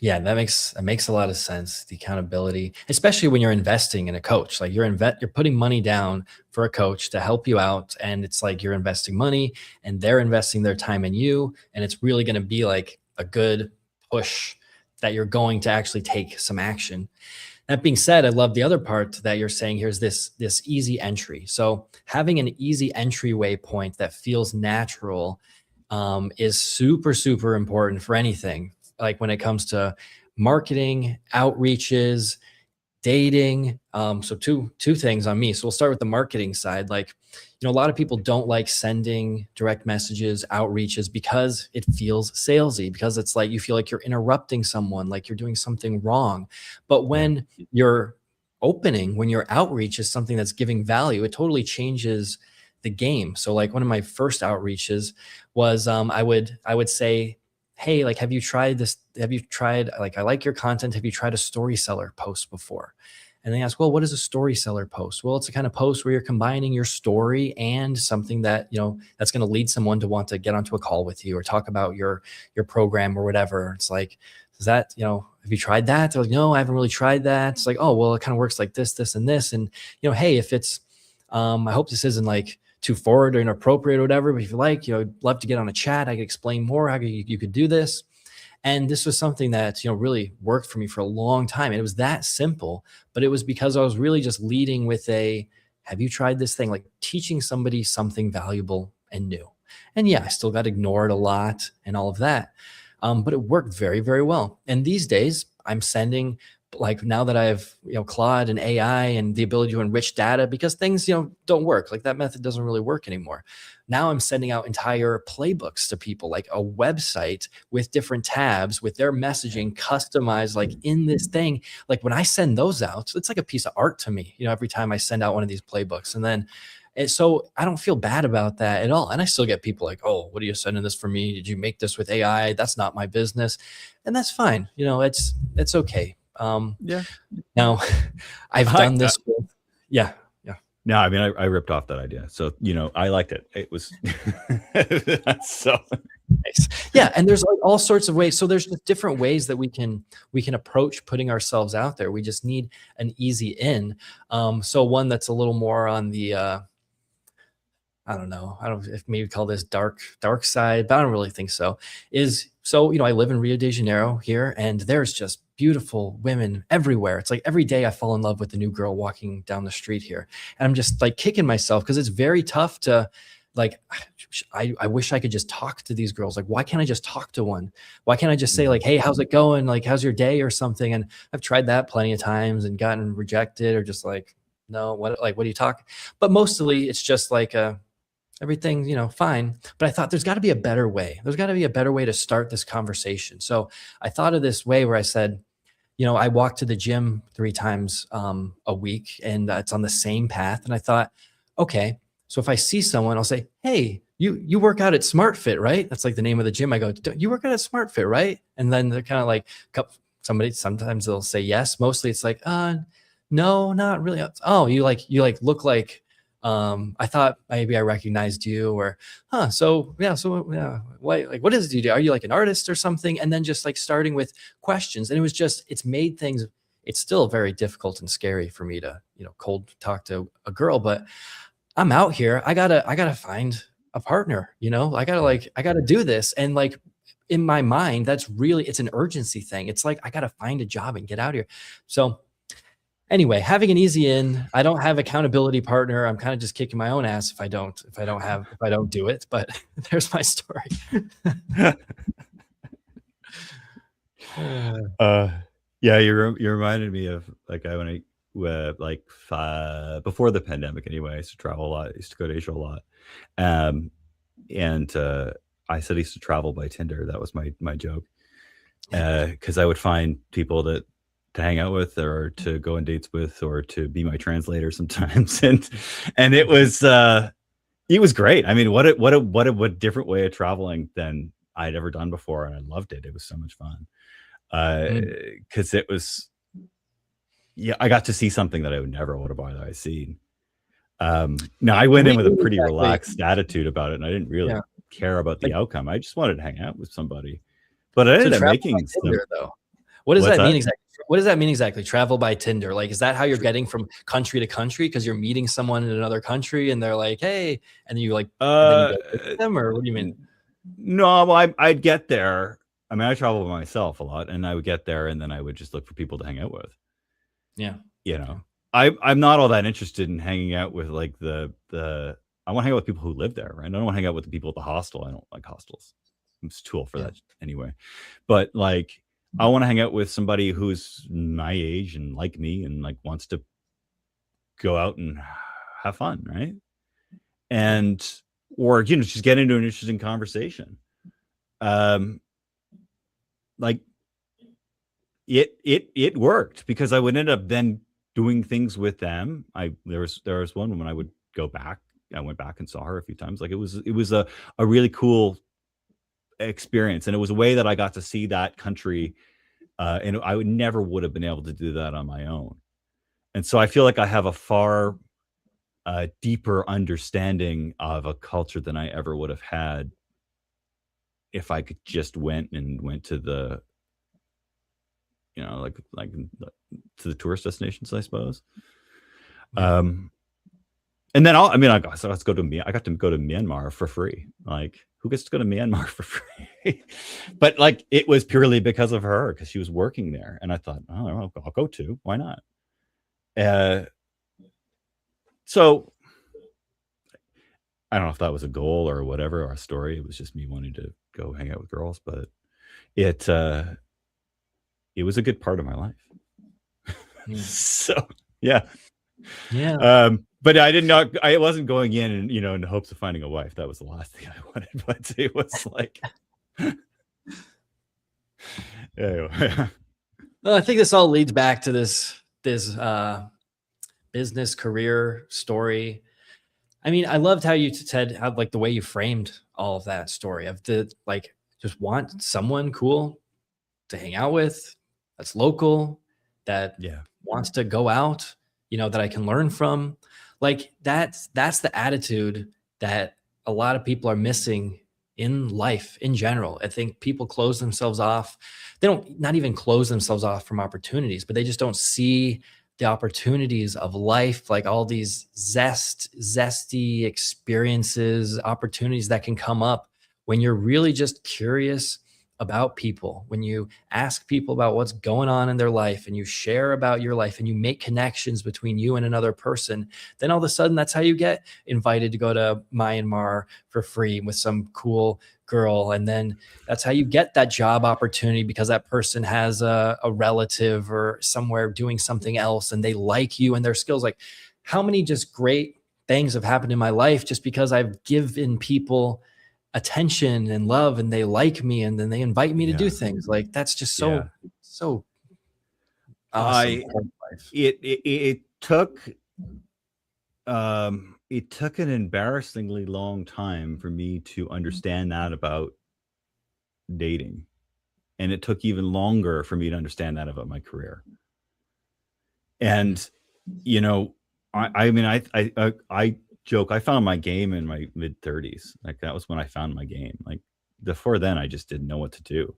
Yeah, that makes a lot of sense. The accountability, especially when you're investing in a coach. Like you're putting money down for a coach to help you out, and it's like you're investing money and they're investing their time in you, and it's really going to be like a good push that you're going to actually take some action. That being said, I love the other part that you're saying here is this easy entry. So having an easy entryway point that feels natural is super super important for anything. Like when it comes to marketing, outreaches, dating. So two things on me. So we'll start with the marketing side. Like, a lot of people don't like sending direct messages, outreaches because it feels salesy, because it's like you feel like you're interrupting someone, like you're doing something wrong. But Yeah. when you're when your outreach is something that's giving value, it totally changes the game. So like one of my first outreaches was I would say, hey, like, have you tried this? Have you tried, like, I like your content. Have you tried a story seller post before? And they ask, well, what is a story seller post? Well, it's a kind of post where you're combining your story and something that, that's going to lead someone to want to get onto a call with you or talk about your program or whatever. It's like, is that, have you tried that? They're like, no, I haven't really tried that. It's like, oh, well, it kind of works like this, and this. And, hey, if it's, I hope this isn't like too forward or inappropriate or whatever, but if you like, I'd love to get on a chat. I could explain more how you could do this. And this was something that, really worked for me for a long time. And it was that simple, but it was because I was really just leading with have you tried this thing? Like teaching somebody something valuable and new. And yeah, I still got ignored a lot and all of that. But it worked very, very well. And these days I'm sending, like, now that I have, Claude and AI and the ability to enrich data, because things, don't work. Like that method doesn't really work anymore. Now I'm sending out entire playbooks to people, like a website with different tabs with their messaging customized, like in this thing. Like when I send those out, it's like a piece of art to me, every time I send out one of these playbooks. And so I don't feel bad about that at all. And I still get people like, oh, what are you sending this for me? Did you make this with AI? That's not my business. And that's fine. It's okay. Yeah. Now I've done this with, yeah. No, I mean, I ripped off that idea. So, I liked it. It was so Nice. Yeah, and there's like all sorts of ways. So there's just different ways that we can approach putting ourselves out there. We just need an easy in. So one that's a little more on the I don't know. I don't, if maybe call this dark side, but I don't really think so. I live in Rio de Janeiro here, and there's just beautiful women everywhere. It's like every day I fall in love with a new girl walking down the street here. And I'm just like kicking myself because it's very tough to, like, I wish I could just talk to these girls. Like, why can't I just talk to one? Why can't I just say, like, hey, how's it going? Like, how's your day or something? And I've tried that plenty of times and gotten rejected, or just like, no, what are you talking? But mostly it's just like everything, fine. But I thought there's got to be a better way. There's got to be a better way to start this conversation. So I thought of this way where I said, I walk to the gym 3 times a week, and it's on the same path. And I thought, okay, so if I see someone, I'll say, hey, you work out at SmartFit, right? That's like the name of the gym. I go, you work out at SmartFit, right? And then they're kind of like, sometimes they'll say yes. Mostly it's like, no, not really. Oh, you look like, I thought maybe I recognized you, or, so yeah. What is it you do? Are you like an artist or something? And then just like starting with questions. And it's made things, it's still very difficult and scary for me to, cold talk to a girl, but I'm out here. I gotta find a partner, I gotta do this. And like, in my mind, it's an urgency thing. It's like, I gotta find a job and get out of here. So anyway, having an easy in, I don't have accountability partner. I'm kind of just kicking my own ass if I don't do it, but there's my story. Yeah, you reminded me of like when I before the pandemic anyway. I used to travel a lot. I used to go to Asia a lot. And I said I used to travel by Tinder. That was my joke. Because I would find people to hang out with, or to go on dates with, or to be my translator sometimes. And it was great. I mean, what a different way of traveling than I'd ever done before. And I loved it. It was so much fun. Because it was, I got to see something that I would never would have otherwise seen. Now I went in We with a meet pretty exactly. relaxed attitude about it, and I didn't Yeah. really care about the Like, outcome. I just wanted to hang out with somebody. But I so ended up travel by making some. Tinder though. What does What's that mean that? exactly? What does that mean exactly? Travel by Tinder. Like, is that how you're Tr- getting from country to country because you're meeting someone in another country and they're like, hey, and then you like, and then you Uh, go with them, or what do you mean? no, well, I'd get there. I mean, I travel by myself a lot, and I would get there, and then I would just look for people to hang out with. Yeah. You Okay. know, I'm not all that interested in hanging out with like the. I want to hang out with people who live there, right? I don't want to hang out with the people at the hostel. I don't like hostels. I'm too old for Yeah. that anyway. But like, I want to hang out with somebody who's my age and like me and like wants to go out and have fun, right? Yeah. And or just get into an interesting conversation. Um, like it worked because I would end up then doing things with them. There was one when I would go back. I went back and saw her a few times. Like it was a really cool experience, and it was a way that I got to see that country, and I would have been able to do that on my own. And so I feel like I have a far deeper understanding of a culture than I ever would have had if I could just went to the like to the tourist destinations, I suppose. Yeah. Um, and then I mean, let's go to I got to go to Myanmar for free. Like, who gets to go to Myanmar for free? But like, it was purely because of her, because she was working there, and I thought, oh, I'll go too. Why not? Uh, so I don't know if that was a goal or whatever, or a story. It was just me wanting to go hang out with girls, but it it was a good part of my life. Yeah. So yeah. Yeah. But I wasn't going in and in hopes of finding a wife. That was the last thing I wanted. But it was like anyway. Well, I think this all leads back to this business career story. I mean, I loved how you said how like the way you framed all of that story of the like just want someone cool to hang out with that's local, that Yeah. wants to go out, that I can learn from. Like that's the attitude that a lot of people are missing in life in general. I think people close themselves off. They don't not even close themselves off from opportunities, but they just don't see the opportunities of life, like all these zesty experiences, opportunities that can come up when you're really just curious about people, when you ask people about what's going on in their life and you share about your life and you make connections between you and another person, then all of a sudden that's how you get invited to go to Myanmar for free with some cool girl. And then that's how you get that job opportunity because that person has a relative or somewhere doing something else and they like you and their skills. Like, how many just great things have happened in my life just because I've given people attention and love and they like me and then they invite me to do Yeah. things. Like, that's just Yeah. so awesome. I it took it took an embarrassingly long time for me to understand that about dating. And it took even longer for me to understand that about my career. Hmm. And you know, I mean, I joke. I found my game in my mid-30s. Like that was when I found my game. Like before then, I just didn't know what to do.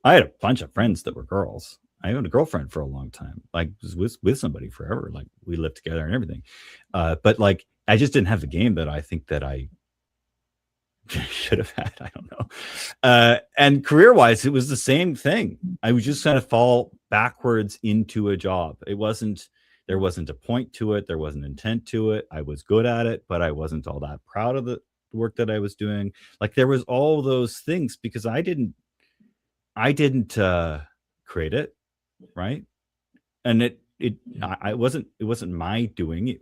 I had a bunch of friends that were girls. I had a girlfriend for a long time. Like was with somebody forever. Like we lived together and everything. But like I just didn't have the game that I think that I should have had. I don't know. And career wise, it was the same thing. I would just kind of fall backwards into a job. There wasn't a point to it. There wasn't intent to it. I was good at it, but I wasn't all that proud of the work that I was doing. Like there was all those things because I didn't create it. Right. And it wasn't my doing.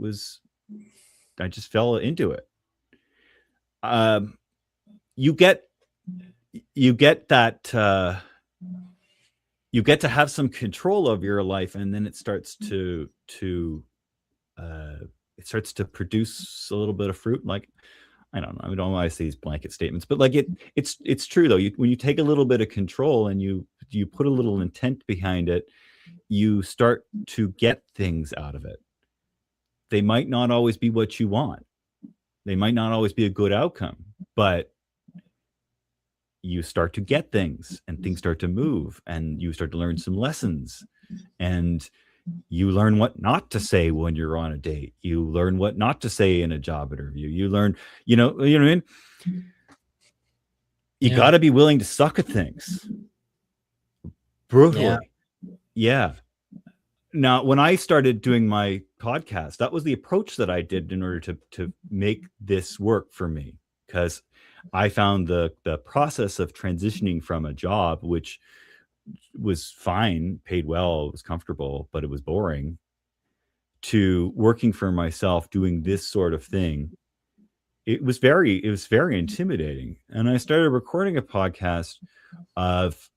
I just fell into it. Um, you get that you get to have some control of your life, and then uh, it starts to produce a little bit of fruit. Like I don't know, I don't want to say these blanket statements, but like it's true though. When you take a little bit of control and you put a little intent behind it, you start to get things out of it. they might not always be what you want. They might not always be a good outcome, but you start to get things and things start to move and you start to learn some lessons, and you learn what not to say when you're on a date. You learn what not to say in a job interview. You learn, you know what I mean? You got to be willing to suck at things brutally. Yeah. Now, when I started doing my podcast, that was the approach that I did in order to make this work for me, because I found the process of transitioning from a job, which was fine, paid well, it was comfortable, but it was boring, to working for myself, doing this sort of thing. It was very intimidating. And I started recording a podcast of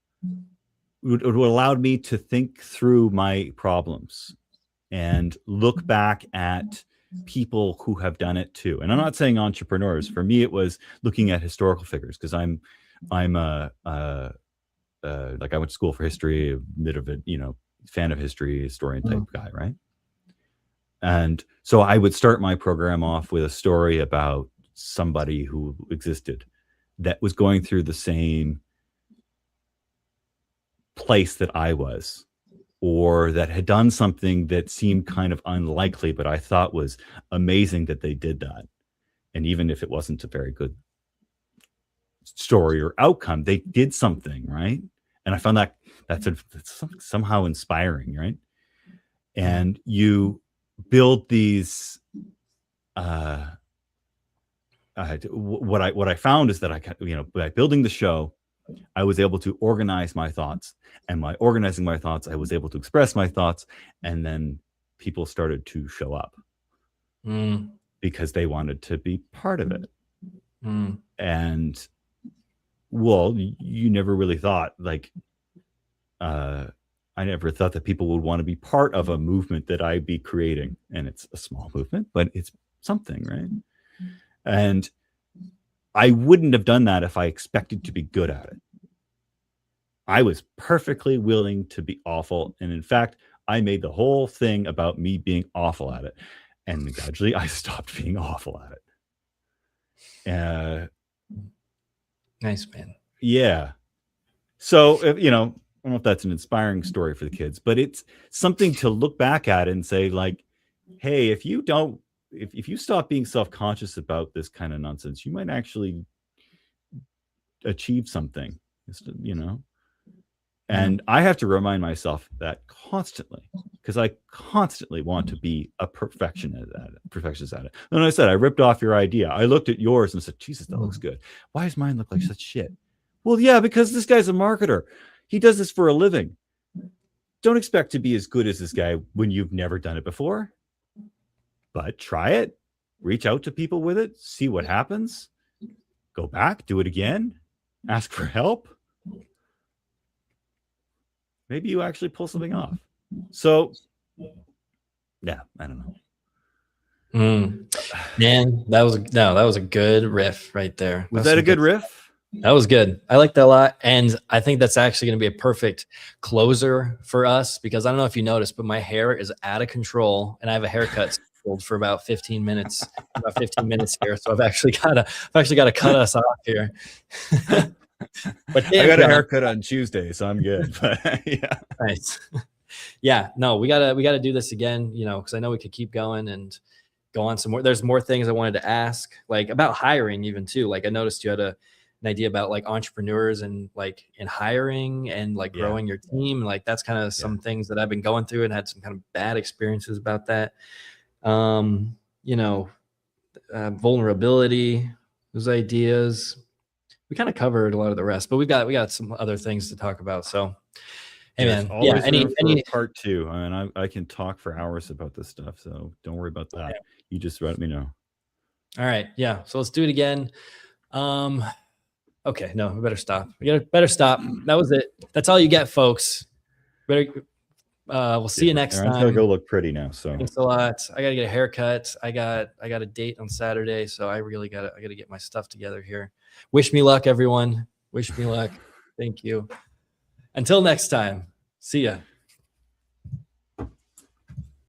what allowed me to think through my problems and look back at people who have done it too. And I'm not saying entrepreneurs. For me, it was looking at historical figures, because I'm like, I went to school for history, a bit of a, fan of history, historian type guy, right? And so I would start my program off with a story about somebody who existed that was going through the same place that I was, or that had done something that seemed kind of unlikely, but I thought was amazing that they did that. And even if it wasn't a very good story or outcome, they did something, right? And I found that that's somehow inspiring, right? And you build these what I found is that by building the show, I was able to organize my thoughts, and by organizing my thoughts, I was able to express my thoughts, and then people started to show up because they wanted to be part of it. And well, you never really thought, like, I never thought that people would want to be part of a movement that I'd be creating. And it's a small movement, but it's something, right? And I wouldn't have done that if I expected to be good at it. I was perfectly willing to be awful. And in fact, I made the whole thing about me being awful at it. And gradually I stopped being awful at it. Nice, man. Yeah. So, I don't know if that's an inspiring story for the kids, but it's something to look back at and say, like, hey, if you stop being self-conscious about this kind of nonsense, you might actually achieve something, And I have to remind myself that constantly, because I constantly want to be a perfectionist at it. And I said, I ripped off your idea. I looked at yours and said, Jesus, that looks good. Why does mine look like such shit? Well, yeah, because this guy's a marketer. He does this for a living. Don't expect to be as good as this guy when you've never done it before. But try it. Reach out to people with it. See what happens. Go back. Do it again. Ask for help. Maybe you actually pull something off. So, yeah, I don't know. Man, that was a good riff right there. Was that a good riff? That was good. I like that a lot. And I think that's actually going to be a perfect closer for us, because I don't know if you noticed, but my hair is out of control and I have a haircut scheduled for about 15 minutes here. So I've actually got to cut us off here. But I got a haircut on Tuesday, so I'm good. But yeah. Nice. Yeah, no, we gotta do this again, because I know we could keep going and go on some more. There's more things I wanted to ask, like about hiring even too. Like I noticed you had an idea about like entrepreneurs and like in hiring and like growing your team. Like that's kind of some things that I've been going through and had some kind of bad experiences about that. Vulnerability, those ideas. We kind of covered a lot of the rest, but we got some other things to talk about. So, hey man, any part two. I mean, I can talk for hours about this stuff, so don't worry about that. Yeah. You just let me know. All right, yeah. So let's do it again. Okay, no, we better stop. Better stop. That was it. That's all you get, folks. We'll see you next time. I'm gonna go look pretty now. So thanks a lot. I gotta get a haircut. I got a date on Saturday, so I gotta get my stuff together here. Wish me luck, everyone. Wish me luck. Thank you. Until next time. See ya.